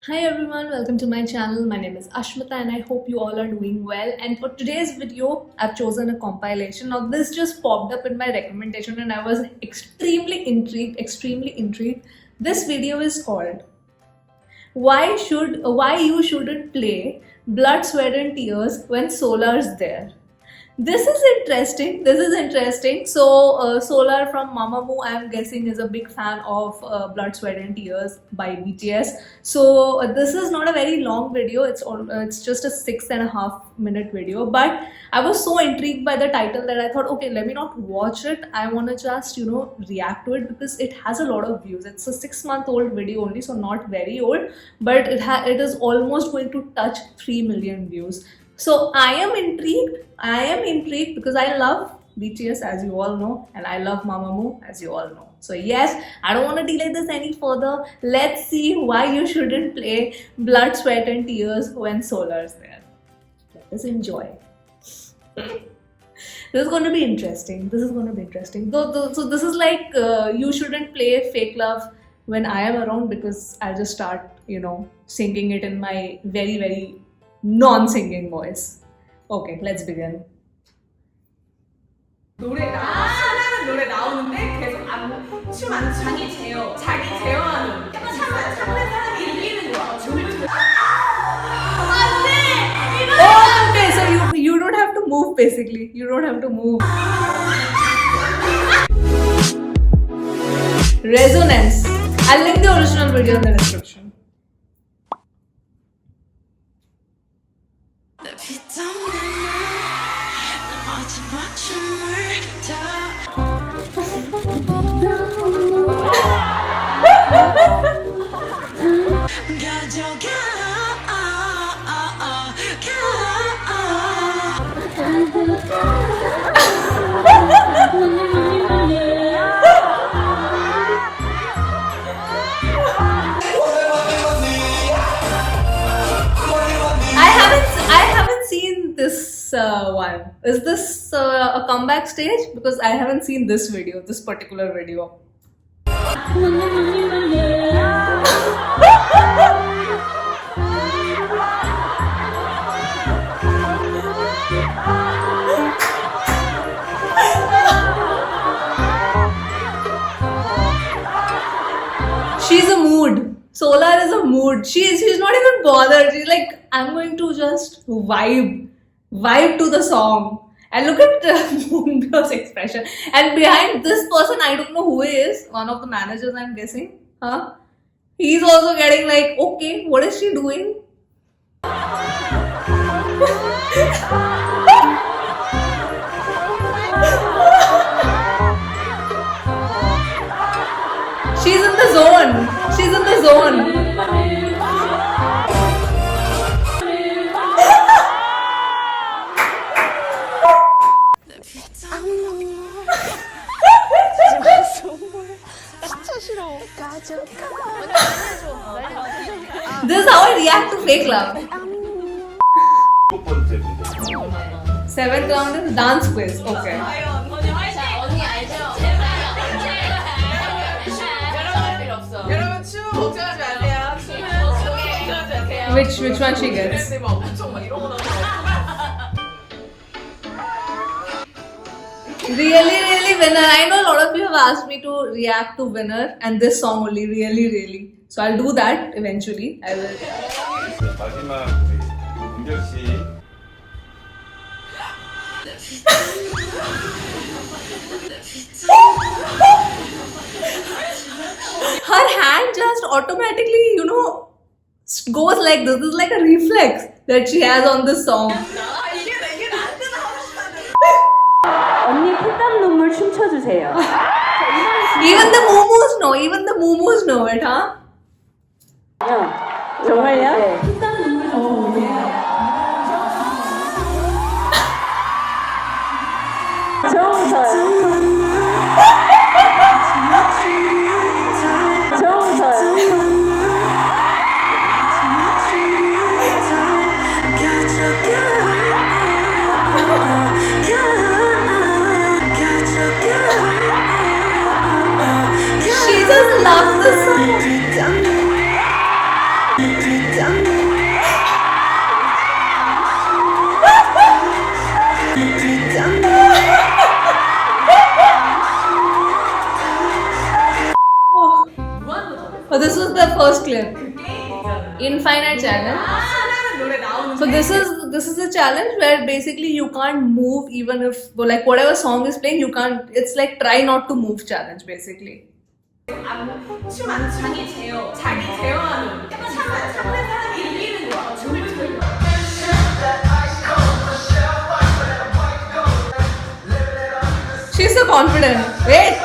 Hi everyone, welcome to my channel. My name is Ashmita and I hope you all are doing well. And for today's video, I've chosen a compilation. Now this just popped up in my recommendation and I was extremely intrigued. This video is called Why You Shouldn't Play Blood, Sweat and Tears When Solar's There. This is interesting. So, Solar from Mamamoo, I'm guessing, is a big fan of Blood, Sweat and Tears by BTS. So, this is not a very long video. It's just a 6.5 minute video. But I was so intrigued by the title that I thought, okay, let me not watch it. I want to just react to it because it has a lot of views. It's a 6-month-old video only, so not very old. But it is almost going to touch 3 million views. So I am intrigued because I love BTS, as you all know, and I love Mamamoo, as you all know. So yes, I don't want to delay this any further. Let's see why you shouldn't play Blood, Sweat and Tears when Solar's there. Let us enjoy. This is going to be interesting. So this is like you shouldn't play Fake Love when I am around because I'll just start, singing it in my very non-singing voice. Okay, let's begin. 신나는 노래 나오는데 계속 춤하는 자기 제어하는 참는 사람이 이기는 거야. Oh, okay, so you don't have to move basically. You don't have to move. Resonance. I'll link the original video in the description. I haven't seen this one. Is this a comeback stage? Because I haven't seen this particular video. She's a mood. Solar is a mood. She's not even bothered. She's like, I'm going to just vibe to the song. And look at Moonbyo's expression. And behind this person, I don't know who he is. One of the managers, I'm guessing. Huh? He's also getting like, okay, what is she doing? She's in the zone. This is how I react to Fake Love. 7th round is dance quiz. Okay. 여러분 춤 걱정하지 마세요. Which one she gets? Really, winner. I know a lot of you have asked me to react to Winner and this song only. Really. So I'll do that eventually. I will. 마지막 우리 은별 씨. Her hand just automatically, goes like this. This is like a reflex that she has on this song. 언니 피땀 눈물 춤춰주세요. Even the mumus know it, huh? 정말요? 네. 피땀 눈물 춤춰주세요. 처음부터요. She just loves the song. first clip. 게임 있잖아요. Infinite challenge. 신나는 노래 나오는데 So this is a challenge where basically you can't move even if like whatever song is playing you can't. It's like try not to move challenge basically. 춤안 자기 제어 제어하는 참는 사람이 이기는 거야. 춤을 추는 거야. She's so confident. Wait.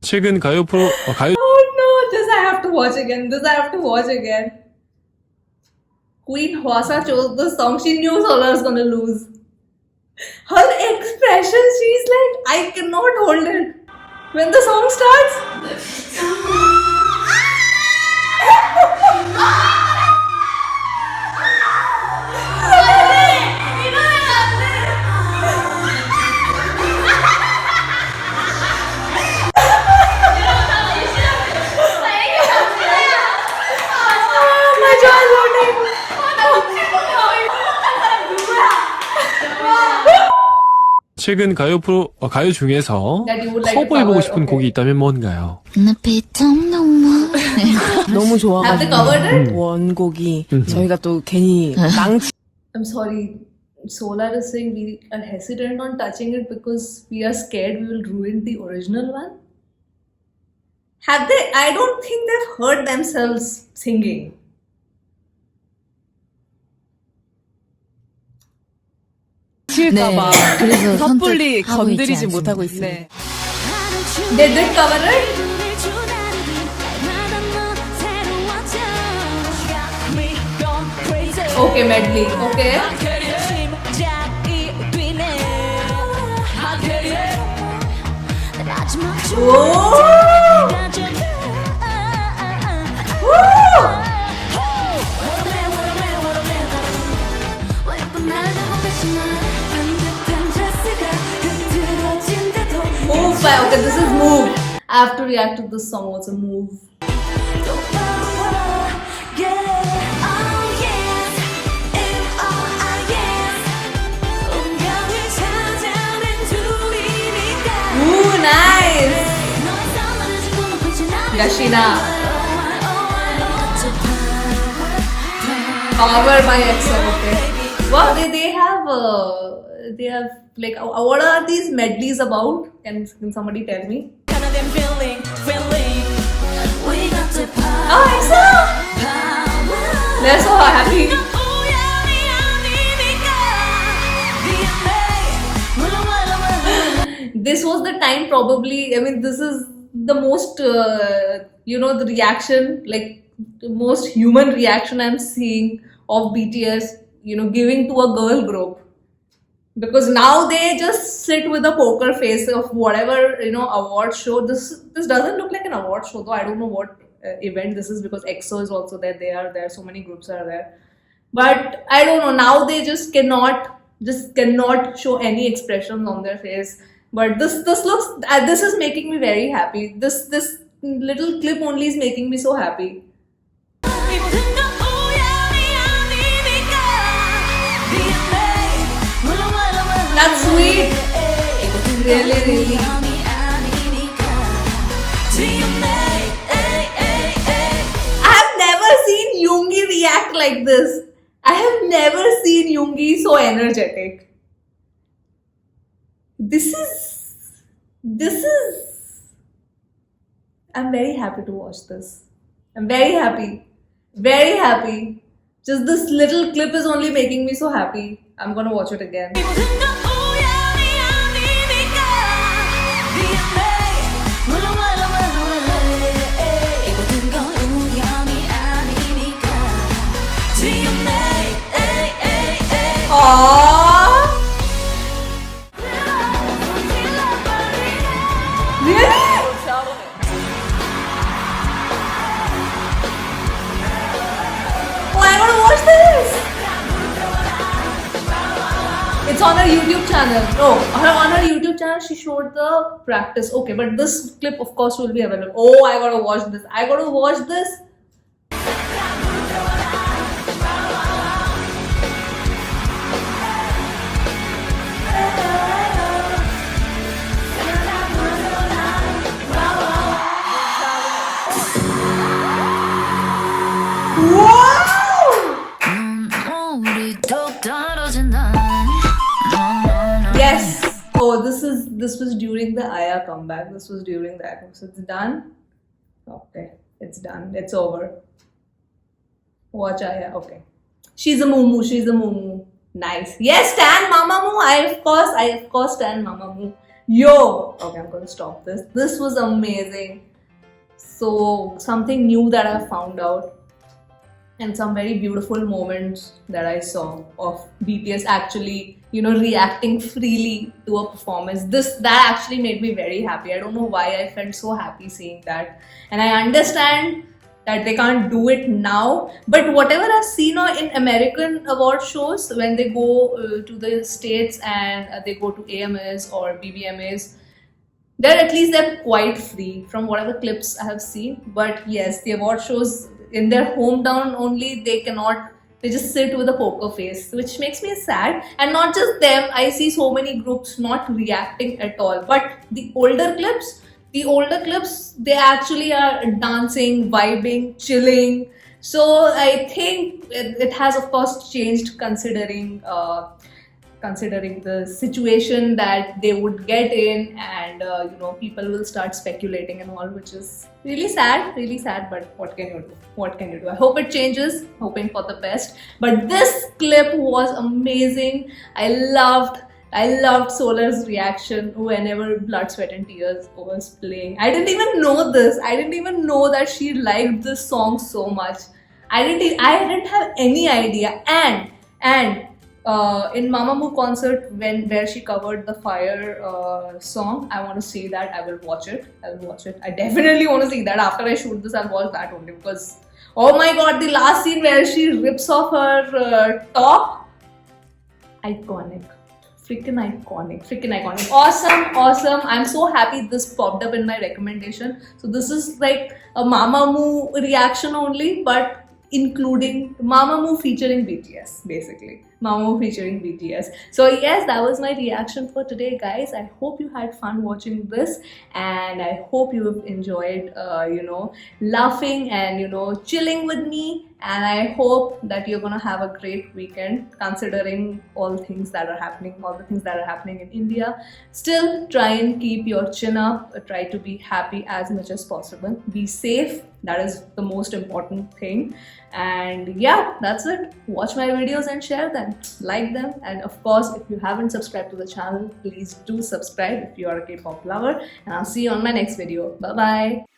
최근 가요 프로 가요 Oh no, this I have to watch again. This I have to watch again. Queen Hwasa chose the song. She knew Solar was gonna lose. Her expression, she's like, I cannot hold it. When the song starts, oh my God, 최근 가요 프로 가요 중에서 that you would like to 커버해보고 cover. 싶은 Okay. 곡이 있다면 뭔가요? 너무 Have they 좋아가지고 covered it? 원곡이 저희가 또 괜히 망치 I'm sorry. Solar is saying we are hesitant on touching it because we are scared we will ruin the original one. Have they? I don't think they've heard themselves singing. 칠까봐 그래서 섣불리 선택하고 있지 건드리지 않습니다. 못하고 있어요. 네. They did cover it. Okay, medley. Okay. Oh! Woo! Move by. Okay, this is move. I have to react to this song. Also move. Ooh, nice. Yashina. Power by EXO. Okay. Wow, they have like what are these medleys about? Can somebody tell me? Oh, EXO! They're so happy. This was the time probably. I mean, this is the most the reaction, like the most human reaction I'm seeing of BTS, giving to a girl group. Because now they just sit with a poker face of whatever award show. This doesn't look like an award show, though. I don't know what event this is because EXO is also there. They are there. So many groups are there. But I don't know. Now they just cannot show any expressions on their face. But this looks. This is making me very happy. This little clip only is making me so happy. That's sweet. Really, really. I have never seen Yoongi react like this. I have never seen Yoongi so energetic. This is. I'm very happy to watch this. I'm very happy. Very happy. Just this little clip is only making me so happy. I'm gonna watch it again. Aww. It's on her YouTube channel. No, on her YouTube channel she showed the practice. Okay, but this clip of course will be available. Oh, I gotta watch this. I gotta watch this. Yes. Oh, this was during the Aya comeback. This was during the Aya. So it's done. Okay, it's done. It's over. Watch Aya. Okay. She's a mumu. She's a mumu. Nice. Yes, stan Mamamoo. I of course stan Mamamoo. Yo. Okay, I'm gonna stop this. This was amazing. So something new that I found out. And some very beautiful moments that I saw of BTS actually, reacting freely to a performance. That actually made me very happy. I don't know why I felt so happy seeing that. And I understand that they can't do it now. But whatever I've seen in American award shows, when they go to the States and they go to AMAs or BBMAs, they're quite free from whatever clips I have seen. But yes, the award shows in their hometown only, they just sit with a poker face, which makes me sad. And not just them, I see so many groups not reacting at all. But the older clips, they actually are dancing, vibing, chilling. So I think it has of course changed considering the situation that they would get in, and people will start speculating and all, which is really sad, but what can you do? I hope it changes, hoping for the best. But this clip was amazing. I loved Solar's reaction whenever Blood, Sweat and Tears was playing. I didn't even know this. I didn't even know that she liked this song so much. I didn't have any idea. And in Mamamoo concert, where she covered the Fire song, I want to see that. I will watch it. I definitely want to see that. After I shoot this, I'll watch that only, because oh my god, the last scene where she rips off her top, iconic. Freaking iconic. Awesome. I'm so happy this popped up in my recommendation. So this is like a Mamamoo reaction only, but including Mamamoo featuring BTS, basically. Mamamoo featuring BTS. So yes, that was my reaction for today, guys. I hope you had fun watching this, and I hope you have enjoyed, laughing and, chilling with me. And I hope that you're gonna have a great weekend, considering all the things that are happening in India. Still, try and keep your chin up. Try to be happy as much as possible. Be safe. That is the most important thing. And yeah, that's it. Watch my videos and share them, like them, and of course, if you haven't subscribed to the channel, please do subscribe if you are a K-pop lover. And I'll see you on my next video. Bye bye.